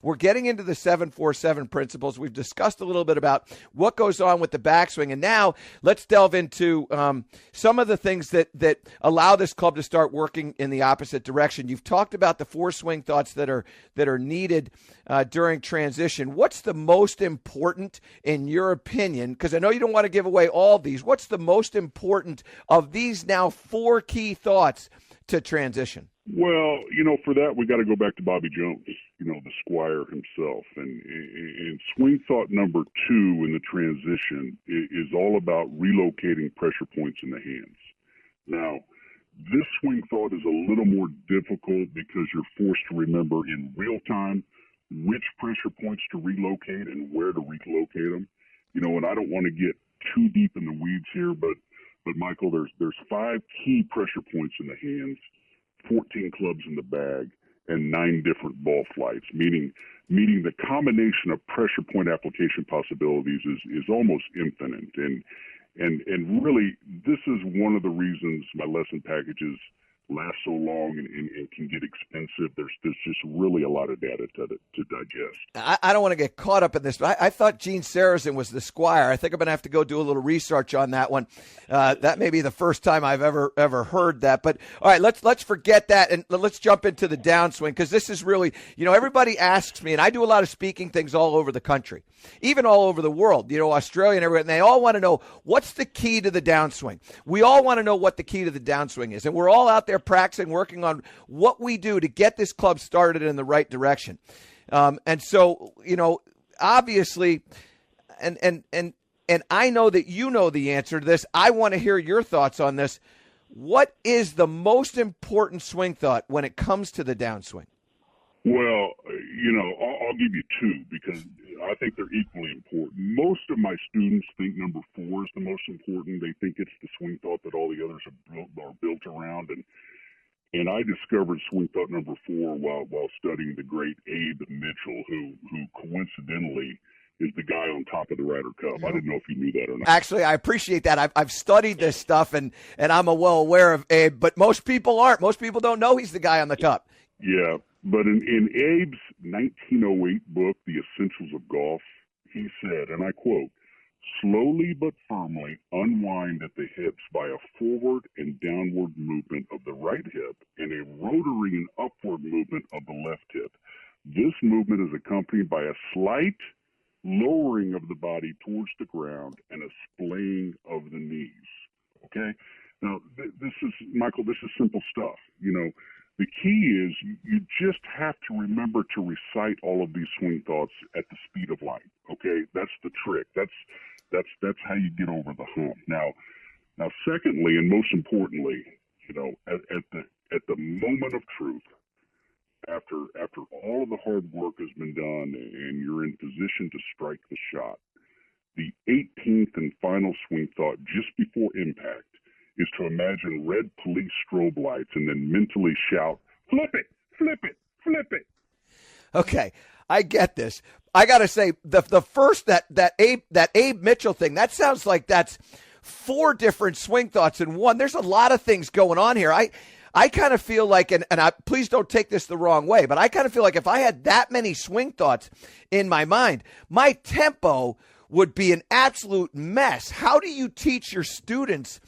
We're getting into the 747 principles. We've discussed a little bit about what goes on with the backswing. And now let's delve into some of the things that allow this club to start working in the opposite direction. You've talked about the 4 swing thoughts that are needed during transition. What's the most important in your opinion? Because I know you don't want to give away all these. What's the most important of these now 4 key thoughts to transition? Well, for that, we got to go back to Bobby Jones, the squire himself. And swing thought number 2 in the transition is all about relocating pressure points in the hands. Now, this swing thought is a little more difficult because you're forced to remember in real time which pressure points to relocate and where to relocate them. And I don't want to get too deep in the weeds here, but Michael, there's 5 key pressure points in the hands, 14 clubs in the bag, and 9 different ball flights, meaning the combination of pressure point application possibilities is almost infinite. And really, this is one of the reasons my lesson packages last so long and can get expensive. There's just really a lot of data to digest. I don't want to get caught up in this, but I thought Gene Sarazen was the squire. I think I'm going to have to go do a little research on that one. That may be the first time I've ever heard that. But all right, let's forget that and let's jump into the downswing, because this is really, everybody asks me, and I do a lot of speaking things all over the country, even all over the world, Australia and everywhere, and they all want to know what's the key to the downswing. We all want to know what the key to the downswing is, and we're all out there practicing, working on what we do to get this club started in the right direction. And so, obviously, and I know that you know the answer to this. I want to hear your thoughts on this. What is the most important swing thought when it comes to the downswing? Well, I'll give you 2 because I think they're equally important. Most of my students think number 4 is the most important. They think it's the swing thought that all the others are built around. And I discovered swing thought number 4 while studying the great Abe Mitchell, who coincidentally is the guy on top of the Ryder Cup. I didn't know if you knew that or not. Actually, I appreciate that. I've studied this stuff, and I'm well aware of Abe, but most people aren't. Most people don't know he's the guy on the top. Yeah, but in Abe's 1908 book, The Essentials of Golf, he said, and I quote, "Slowly but firmly unwind at the hips by a forward and downward movement of the right hip and a rotary and upward movement of the left hip. This movement is accompanied by a slight lowering of the body towards the ground and a splaying of the knees." Okay? Now, this is, Michael, this is simple stuff. The key is you just have to remember to recite all of these swing thoughts at the speed of light. Okay? That's the trick. That's how you get over the hump. Now, secondly, and most importantly, at the moment of truth, after all of the hard work has been done and you're in position to strike the shot, the 18th and final swing thought just before impact is to imagine red police strobe lights and then mentally shout, "Flip it, flip it, flip it." Okay, I get this. I got to say, the first, that Abe Mitchell thing, that sounds like that's 4 different swing thoughts in one. There's a lot of things going on here. I kind of feel like, and please don't take this the wrong way, but I kind of feel like if I had that many swing thoughts in my mind, my tempo would be an absolute mess. How do you teach your students,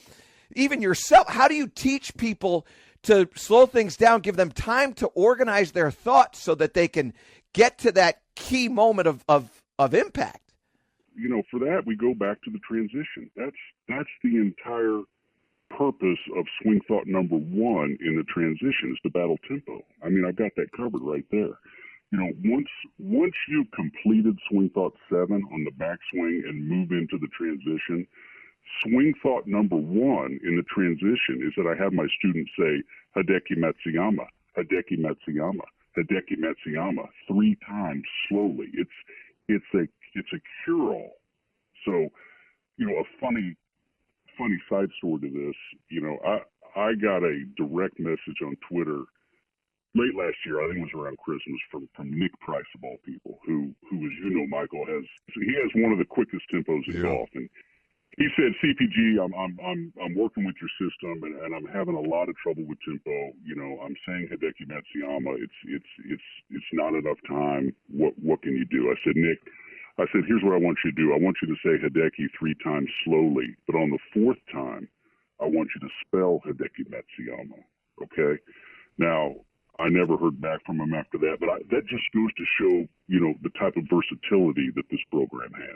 even yourself, how do you teach people to slow things down, give them time to organize their thoughts so that they can get to that key moment of impact? For that, we go back to the transition. That's the entire purpose of swing thought number 1 in the transition, is to battle tempo. I mean, I've got that covered right there. Once you've completed swing thought 7 on the backswing and move into the transition, swing thought number 1 in the transition is that I have my students say, "Hideki Matsuyama, Hideki Matsuyama, Hideki Matsuyama," 3 times slowly. It's a cure-all. So, a funny side story to this. I got a direct message on Twitter late last year. I think it was around Christmas from Nick Price of all people, who as you know, Michael, he has one of the quickest tempos in golf, and He said, CPG, I'm working with your system, and I'm having a lot of trouble with tempo. You know, I'm saying Hideki Matsuyama. It's not enough time. What can you do? I said, Nick, I said, here's what I want you to do. I want you to say Hideki 3 times slowly, but on the 4th time, I want you to spell Hideki Matsuyama. Okay? Now, I never heard back from him after that, but that just goes to show, you know, the type of versatility that this program has.